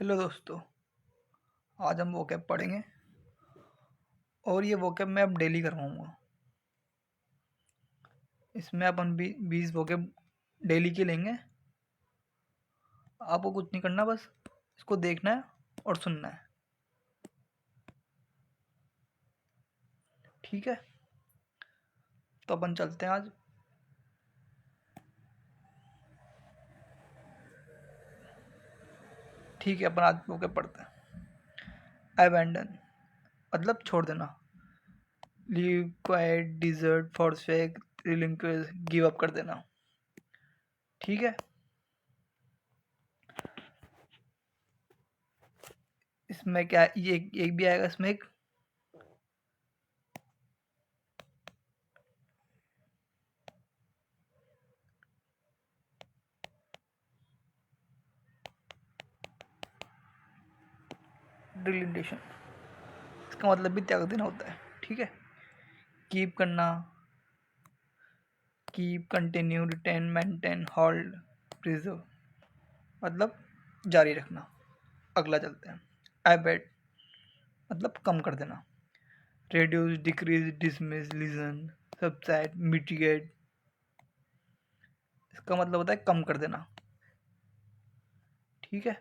Hello दोस्तों। आज हम वोकैब पढ़ेंगे और ये वोकैब मैं अब डेली करवाऊँगा। इसमें अपन 20 वोकैब डेली के लेंगे। आपको कुछ नहीं करना, बस इसको देखना है और सुनना है। ठीक है, तो अपन चलते हैं आज। ठीक है, अपन आज वोकैब पढ़ते हैं। अबैंडन मतलब छोड़ देना। Leave, quit, desert, forsake, relinquish, give up कर देना। ठीक है, इसमें क्या ये एक भी आएगा, इसमें एक डिलिटेशन। इसका मतलब भी त्याग देना होता है। ठीक है, कीप करना, keep, continue, retain, maintain, hold, preserve मतलब जारी रखना। अगला चलते हैं। एबेट मतलब कम कर देना। Reduce, decrease, dismiss, listen, subside, mitigate. इसका मतलब होता है कम कर देना। ठीक है,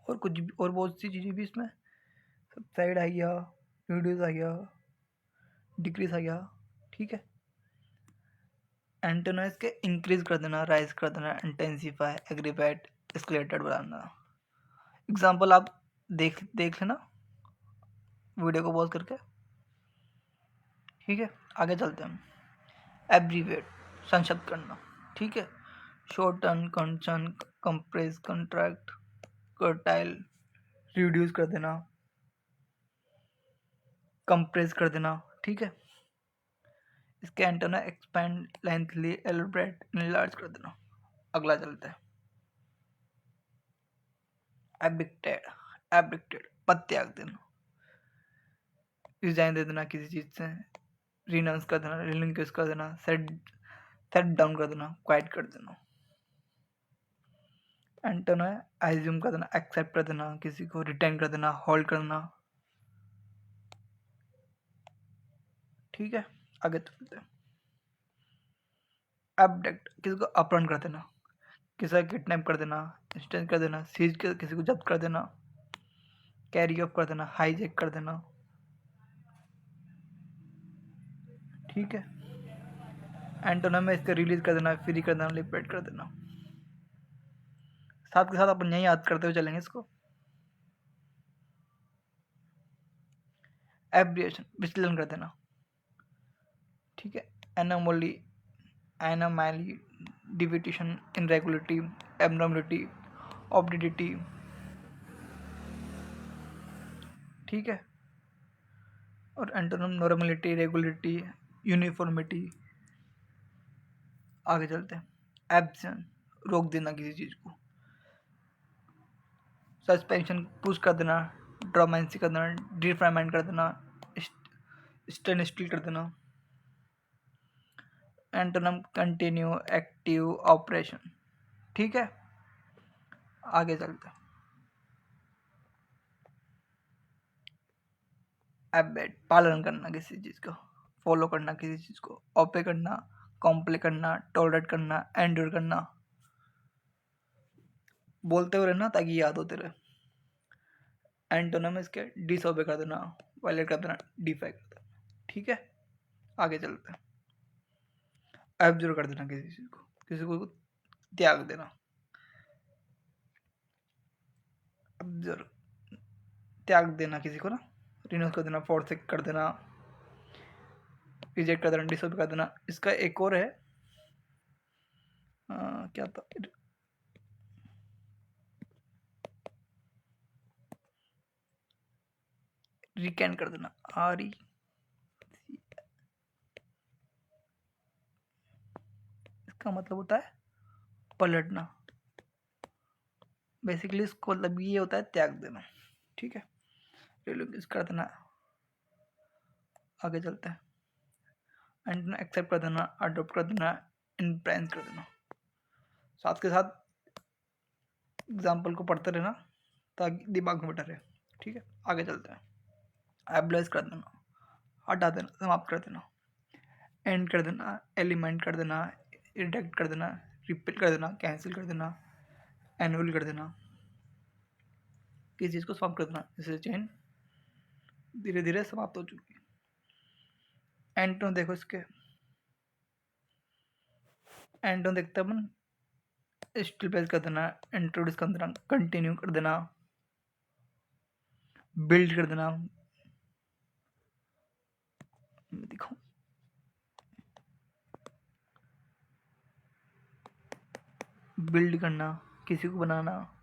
और कुछ भी, और बहुत सी चीज़ें भी इसमें। सबसाइड आ गया, रिड्यूस आ गया, डिक्रीज आ गया। ठीक है, एंटोनिम्स के इंक्रीज कर देना, राइज कर देना, इंटेंसिफाई, एग्रीवेट, एस्केलेटेड बनाना। एग्जाम्पल आप देख लेना वीडियो को पॉज करके। ठीक है, आगे चलते हैं। एब्रीवेट संक्षिप्त करना। ठीक है, शॉर्टन, कंचन, कंप्रेस, कंट्रैक्ट, कर्टाइल, रिड्यूस कर देना, कंप्रेस कर देना। ठीक है, इसके एंटोना एक्सपैंड, लेंथली, एलिब्रेट, इनलार्ज कर देना। अगला चलते हैं। एबिक्टेड, एबिक्टेड पद त्याग देना, रिजाइन दे देना किसी चीज से, रिनाउंस कर देना, रिलिंक्विश कर देना, सेट डाउन कर देना, क्वाइट कर देना। एंटोना एज्यूम कर देना, एक्सेप्ट कर देना किसी को, रिटेन कर देना, होल्ड करना। ठीक है, आगे चलते हैं। एब्डक्ट किसी को अपहरण कर देना, किसी का किडनैप कर देना, इंस्टेंस कर देना, सीज कर किसी को जब्त कर देना, कैरी ऑफ कर देना, हाईजैक कर देना। ठीक है, एंटोनम में इसका रिलीज कर देना, फ्री कर देना, लिबरेट कर देना। साथ के साथ अपन यही याद करते हुए चलेंगे इसको। एब्रिएशन विचलन कर देना। ठीक है, एनोमली, एनोमैली, डिविएशन, इनरेगुलरिटी, एबनॉर्मलिटी, ऑब्लिडिटी। ठीक है, और एंटोनम नॉर्मलिटी, रेगुलरिटी, यूनिफॉर्मिटी। आगे चलते हैं। एब्सेंस रोक देना किसी चीज को, सस्पेंशन पुश कर देना, ड्रोमेंसी कर देना, डिफ्रामेंट कर देना, स्टेन स्टिल कर देना। Antonym continue, active, operation. ठीक है, आगे चलते हैं। एबेट पालन करना किसी चीज का, फॉलो करना किसी चीज को, ओपे करना, कॉम्प्ले करना, टॉलरेट करना, एंड्योर करना। बोलते हुए रहना ताकि याद होते रहे। एंटोनम इसके डिसओबे कर देना, वायलेट कर देना, डिफाई कर देना। ठीक है, आगे चलते हैं। एब्जॉर्ब कर देना किसी चीज को, किसी को त्याग देना। एब्जॉर्ब त्याग देना किसी को ना, रिनोस कर देना, फोर्सेक कर देना, रिजेक्ट कर देना, डिसओबे कर देना। इसका एक और है, क्या था, रिकैन कर देना, आर ई। इसका मतलब होता है पलटना। बेसिकली इसको मतलब ये होता है त्याग देना। ठीक है, रिलीज कर देना। आगे चलते हैं। एंड एक्सेप्ट कर देना, अडोप्ट कर देना, इम्प्रेंस कर देना। साथ के साथ एग्जाम्पल को पढ़ते रहना ताकि दिमाग में बैठा रहे। ठीक है, आगे चलते हैं। एब्लेस कर देना, हटा देना, समाप्त कर देना, एंड कर देना, एलिमेंट कर देना, रिडक्ट कर देना, रिपीट कर देना, कैंसिल कर देना, एनुअल कर देना, किसी चीज़ को समाप्त कर देना। जैसे चेन धीरे धीरे समाप्त हो चुकी है। एंड टू देखो, इसके एंड टू देखते अपन, स्टिल प्लेस कर देना, इंट्रोड्यूस कर देना, कंटिन्यू कर देना, बिल्ड कर देना। दिखाओ, बिल्ड करना, किसी को बनाना,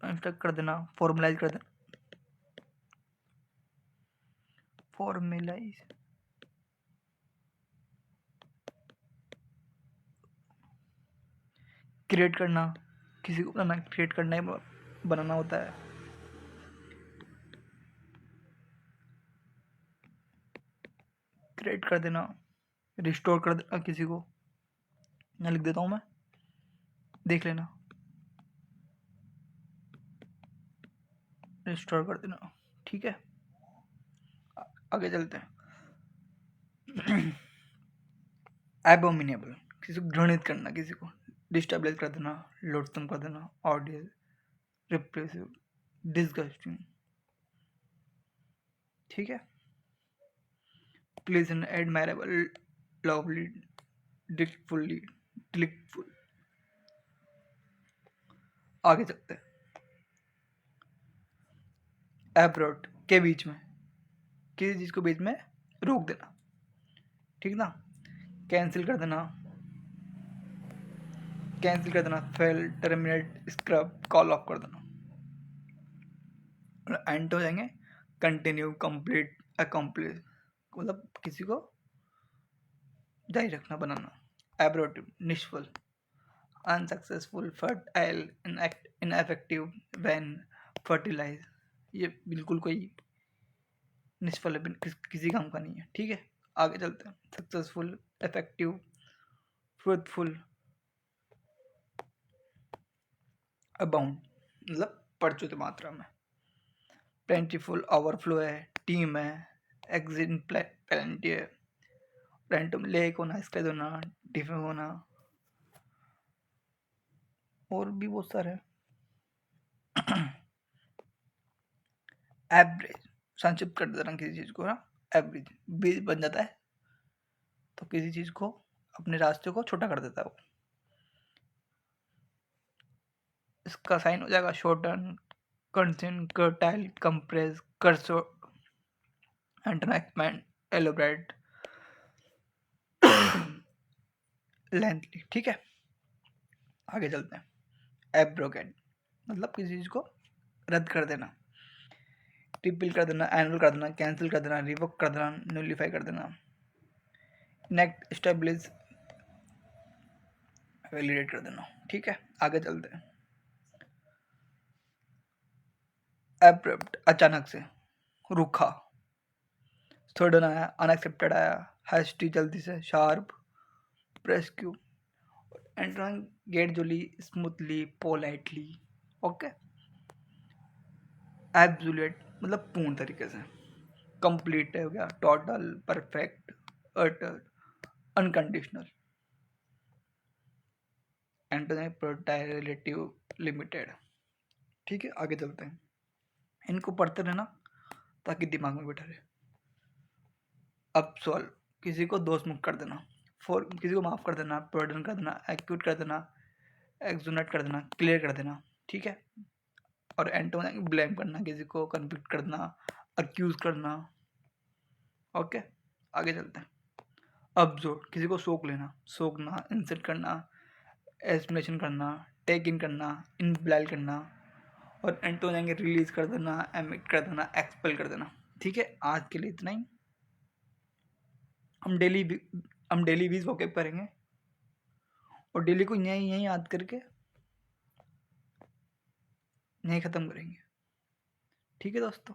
इंस्ट्रक्ट कर देना, फॉर्मलाइज कर देना, फॉर्मलाइज, क्रिएट करना, किसी को बनाना, क्रिएट करना ही बनाना होता है। क्रिएट कर देना, रिस्टोर कर देना किसी को, मैं लिख देता हूँ, मैं देख लेना, रिस्टोर कर देना। ठीक है, आगे चलते हैं। एबोमिनेबल, किसी को घृणित करना, किसी को डिस्टेबलाइज कर देना, लोथसम कर देना, ऑडियल, रिप्रेसिव, डिसगस्टिंग। ठीक है, प्लीजेंट, एडमायरेबल, लवली, डिलीटफुल। आगे चलते हैं। एब्रोट, के बीच में, किसी चीज को बीच में रोक देना। ठीक ना, कैंसिल कर देना, fail, terminate, scrub, call of कर देना। एंड हो जाएंगे, कंटिन्यू, कंप्लीट, अकम्प्लिश, मतलब किसी को जारी रखना, बनाना। एब्रोटिव, निष्फल, अनसक्सेसफुल, फर्टाइल, इनएफेक्टिव, वैन, फर्टिलाइज, ये बिल्कुल कोई निष्फल है, किसी काम का नहीं है। ठीक है, आगे चलते हैं। सक्सेसफुल, इफेक्टिव, फ्रूटफुल, अबाउंड, मतलब प्रचुर मात्रा में। प्लेंटीफुल, ओवरफ्लो है, टीम है, एक्सिन, प्लेंटी है, प्लेंटम, लेक होना, स्काइज होना, डिफे होना, और भी बहुत सारे। एवरेज, संक्षिप्त कर देना किसी चीज को ना, एवरेज, बीज बन जाता है तो किसी चीज को, अपने रास्ते को छोटा कर देता है वो। इसका साइन हो जाएगा शॉर्टन, कंसिन, कर्टाइल, कंप्रेस, कर्सो, एक्सपैंड, एलोबरेट, लेंथली। ठीक है, आगे चलते हैं। एब्रोगेट, मतलब किसी चीज को रद्द कर देना, रिपील कर देना, एनुअल कर देना, कैंसिल कर देना, रिवोक कर देना, न्यूलिफाई कर देना। नेक्स्ट, स्टेबलिश, वैलिडेट कर देना। ठीक है, आगे चलते हैं। एब्रप्ट, अचानक से, रूखा, सडन आया, अनएक्सेप्टेड आया, हैस्टी, जल्दी से, शार्प, प्रेस्क्यू, and gradually, smoothly, politely. Okay, absolute, मतलब पूर्ण तरीके से। कंप्लीट हो गया, total, perfect, utter, unconditional. Antonym, प्रोटाइलेटिव, लिमिटेड। ठीक है, आगे चलते हैं। इनको पढ़ते रहना ताकि दिमाग में बैठा रहे। अब सॉल्व, किसी को दोष मुक्त कर देना, फॉर किसी को माफ कर देना, पर्डन कर देना, एक्यूट कर देना, एक्सोनेट कर देना, क्लियर कर देना। ठीक है, और एंटोनिम, ब्लेम करना, किसी को कन्विक्ट करना, अक्यूज करना। ओके, आगे चलते हैं। अब्सोर्ड, किसी को सोख लेना, सोखना, इंसल्ट करना, एस्टिमेशन करना, टेक इन करना, इनब्लैल करना, और एंटोनिम, रिलीज कर देना, एमिट कर देना, एक्सपेल कर देना। ठीक है, आज के लिए इतना ही। हम डेली बीज वोकैब करेंगे और डेली को यहीं यहीं याद करके यहीं ख़त्म करेंगे। ठीक है दोस्तों।